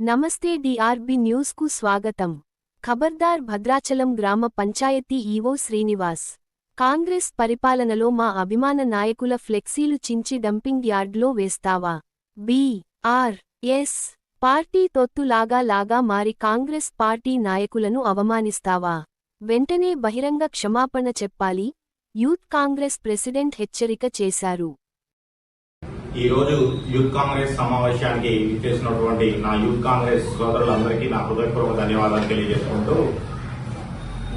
నమస్తే DRB news కు స్వాగతం. ఖబర్దార్ భద్రాచలం గ్రామ పంచాయతీ ఈవో శ్రీనివాస్. కాంగ్రెస్ పరిపాలనలో మా అభిమాన నాయకుల ఫ్లెక్సీలు చించి డంపింగ్ యార్డ్లో వేస్తావా? బి.ఆర్.ఎస్. పార్టీ తొత్తులాగా మారి కాంగ్రెస్ పార్టీ నాయకులను అవమానిస్తావా? వెంటనే బహిరంగ క్షమాపణ చెప్పాలి. యూత్ కాంగ్రెస్ ప్రెసిడెంట్ హెచ్చరిక చేశారు. ఈ రోజు యూత్ కాంగ్రెస్ సమావేశానికి చేసినటువంటి నా యూత్ కాంగ్రెస్ సోదరులందరికీ నా హృదయపూర్వక ధన్యవాదాలు తెలియజేసుకుంటూ,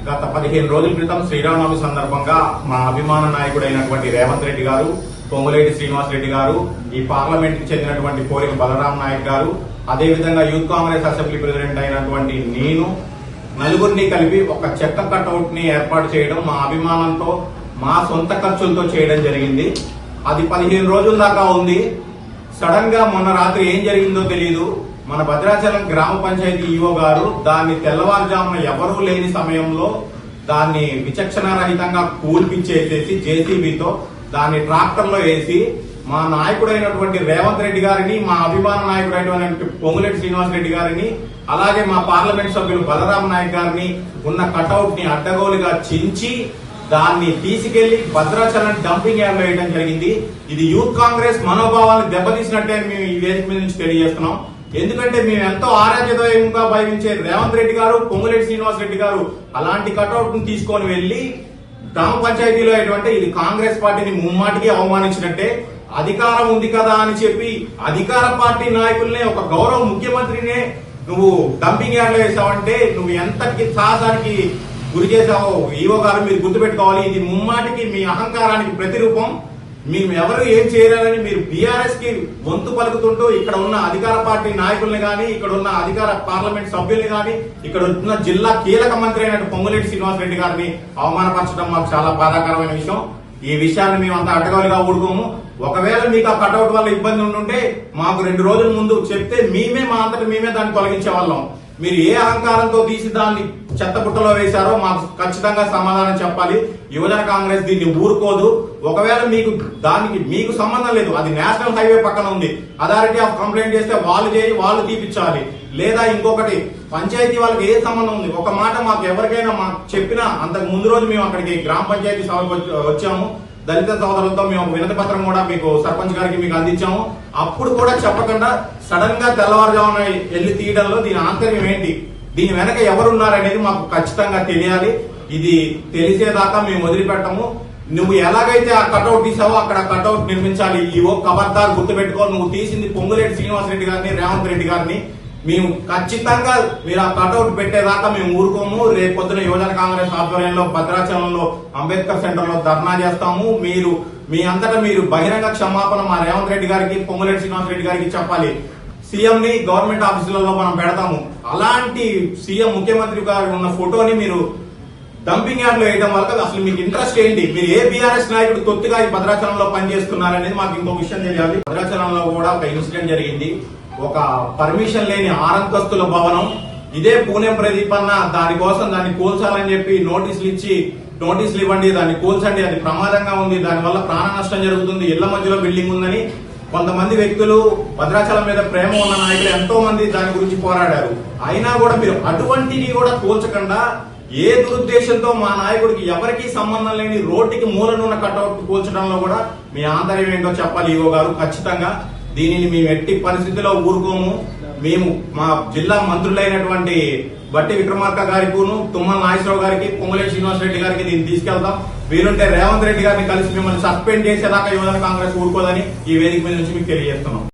గత 15 రోజుల క్రితం శ్రీరామనవమి సందర్భంగా మా అభిమాన నాయకుడైనటువంటి రేవంత్ రెడ్డి గారు, పొంగులేటి శ్రీనివాస్ రెడ్డి గారు, ఈ పార్లమెంట్ కి చెందినటువంటి కోరిక బలరాం నాయక్ గారు, అదేవిధంగా యూత్ కాంగ్రెస్ అసెంబ్లీ ప్రెసిడెంట్ అయినటువంటి నేను నలుగురిని కలిపి ఒక చెక్క కట్అవుట్ ని ఏర్పాటు చేయడం మా అభిమానంతో, మా సొంత ఖర్చులతో చేయడం జరిగింది. అది 15 రోజుల దాకా ఉంది. సడన్ గా మొన్న రాత్రి ఏం జరిగిందో తెలియదు. మన భద్రాచలం గ్రామ పంచాయతీ ఈవో గారు దాన్ని తెల్లవారుజామున ఎవరూ లేని సమయంలో దాన్ని విచక్షణారహితంగా కూల్పిచ్చేసేసి జేసీబీతో దాన్ని ట్రాక్టర్లో వేసి మా నాయకుడైనటువంటి రేవంత్ రెడ్డి గారిని, మా అభిమాన నాయకుడైనటువంటి పొంగులేటి శ్రీనివాస్ రెడ్డి గారిని, అలాగే మా పార్లమెంట్ సభ్యులు బలరాం నాయక్ గారిని ఉన్న కటౌట్ ని అడ్డగోలుగా చించి దాన్ని తీసుకెళ్లి భద్రాచలం డంపింగ్ యార్డ్ లో వేయడం జరిగింది. ఇది యూత్ కాంగ్రెస్ మనోభావాలను దెబ్బతీసినట్టే మేము ఈ వేదిక మీద నుంచి తెలియజేస్తున్నాం. ఎందుకంటే మేము ఎంతో ఆరాధ్యతగా భావించే రేవంత్ రెడ్డి గారు, పొంగులేటి శ్రీనివాస్ రెడ్డి గారు అలాంటి కటౌట్ ను తీసుకొని వెళ్లి గ్రామ పంచాయతీలో ఇది కాంగ్రెస్ పార్టీని ముమ్మాటికి అవమానించినట్టే. అధికారం ఉంది కదా అని చెప్పి అధికార పార్టీ నాయకుల్నే, ఒక గౌరవ ముఖ్యమంత్రినే నువ్వు డంపింగ్ యార్డ్ లో వేసావంటే నువ్వు ఎంతటి సాహసానికి గురి చేశావు ఈవో గారు, మీరు గుర్తుపెట్టుకోవాలి. ఇది ముమ్మాటికి మీ అహంకారానికి ప్రతిరూపం. మేము ఎవరు ఏం చేయలేదని మీరు బీఆర్ఎస్ కి వంతు పలుకుతుంటూ ఇక్కడ ఉన్న అధికార పార్టీ నాయకుల్ని గాని, ఇక్కడ ఉన్న అధికార పార్లమెంట్ సభ్యుల్ని గాని, ఇక్కడ ఉన్న జిల్లా కీలక మంత్రి అయినట్టు పొంగులేటి శ్రీనివాస్ రెడ్డి గారిని అవమానపరచడం మాకు చాలా బాధాకరమైన విషయం. ఈ విషయాన్ని మేమంతా అడ్డగోలుగా ఊడుకోము. ఒకవేళ మీకు ఆ కటౌట్ వల్ల ఇబ్బంది ఉంటుంటే మాకు 2 రోజుల ముందు చెప్తే మా అంతటి మేమే దాన్ని తొలగించే వాళ్ళం. మీరు ఏ అహంకారంతో తీసి దాన్ని చెత్తబుట్టలో వేశారో మాకు ఖచ్చితంగా సమాధానం చెప్పాలి. యువజన కాంగ్రెస్ దీన్ని ఊరుకోదు. ఒకవేళ మీకు సంబంధం లేదు, అది నేషనల్ హైవే పక్కన ఉంది, అథారిటీ ఆఫ్ కంప్లైంట్ చేస్తే వాళ్ళు తీపిచ్చాలి. లేదా ఇంకొకటి, పంచాయతీ వాళ్ళకి ఏ సంబంధం ఉంది? ఒక మాట మాకు ఎవరికైనా చెప్పినా, అంతకు ముందు రోజు మేము అక్కడికి గ్రామ పంచాయతీ సభకు వచ్చాము, దళిత సోదరులతో మేము వినతి పత్రం కూడా మీకు సర్పంచ్ గారికి మీకు అందించాము. అప్పుడు కూడా చెప్పకుండా సడన్ గా తెల్లవారుజామున వెళ్లి తీయడంలో దీని ఆంతర్యం ఏంటి, దీని వెనక ఎవరున్నారనేది మాకు ఖచ్చితంగా తెలియాలి. ఇది తెలిసేదాకా మేము వదిలిపెట్టము. నువ్వు ఎలాగైతే ఆ కటౌట్ తీసావో అక్కడ కటౌట్ నిర్మించాలి. ఈవో ఖబర్దార్ గుర్తుపెట్టుకో, నువ్వు తీసింది పొంగులేటి శ్రీనివాస్ రెడ్డి గారిని, రేవంత్ రెడ్డి గారిని. మేము ఖచ్చితంగా మీరు ఆ కటౌట్ పెట్టేదాకా మేము ఊరుకోము. రేపొద్దున యువజన కాంగ్రెస్ ఆధ్వర్యంలో భద్రాచలంలో అంబేద్కర్ సెంటర్ లో ధర్నా చేస్తాము. మీరు మీ అంతటా మీరు బహిరంగ క్షమాపణ మా రేవంత్ రెడ్డి గారికి, పొంగులేటి శ్రీనివాస్ రెడ్డి గారికి చెప్పాలి. సీఎం ని గవర్నమెంట్ ఆఫీసులలో మనం పెడతాము. అలాంటి సీఎం, ముఖ్యమంత్రి గారు ఉన్న ఫోటోని మీరు డంపింగ్ యార్డ్ లో వేయడం వల్ల అసలు మీకు ఇంట్రెస్ట్ ఏంటి? మీరు ఏ బీఆర్ఎస్ నాయకుడు తొత్తుగా ఈ భద్రాచలంలో పనిచేస్తున్నారనేది మాకు ఇంకో విషయం తెలియాలి. భద్రాచలంలో కూడా ఒక ఇన్సిడెంట్ జరిగింది. ఒక పర్మిషన్ లేని 6 అంతస్తుల భవనం, ఇదే పూణె ప్రదీప్ అన్న దానికోసం దాన్ని కూల్చాలని చెప్పి నోటీసులు ఇవ్వండి, దాన్ని కూల్చండి, అది ప్రమాదంగా ఉంది, దానివల్ల ప్రాణ నష్టం జరుగుతుంది, ఇళ్ల మధ్యలో బిల్డింగ్ ఉందని కొంతమంది వ్యక్తులు, భద్రాచలం మీద ప్రేమ ఉన్న నాయకులు ఎంతో మంది దాని గురించి పోరాడారు. అయినా కూడా మీరు అటువంటివి కూడా కూల్చకుండా ఏ దురుద్దేశంతో మా నాయకుడికి ఎవరికీ సంబంధం లేని రోడ్డుకి మూలనున్న కటౌట్ కూల్చడంలో కూడా మీ ఆంతర్యం ఏంటో చెప్పాలి ఈవో గారు. ఖచ్చితంగా దీనిని మేము ఎట్టి పరిస్థితుల్లో ఊరుకోము. మేము మా జిల్లా మంత్రులైనటువంటి బట్టి విక్రమార్క గారికి, తుమ్మల నాగేశ్వరరావు గారికి, పొంగులేటి శ్రీనివాస్ రెడ్డి గారికి దీన్ని తీసుకెళ్తాం. వీలుంటే రేవంత్ రెడ్డి గారిని కలిసి మిమ్మల్ని సస్పెండ్ చేసేదాకా యువజన కాంగ్రెస్ ఊరుకోదని ఈ వేదిక మీద నుంచి మీకు తెలియజేస్తున్నాం.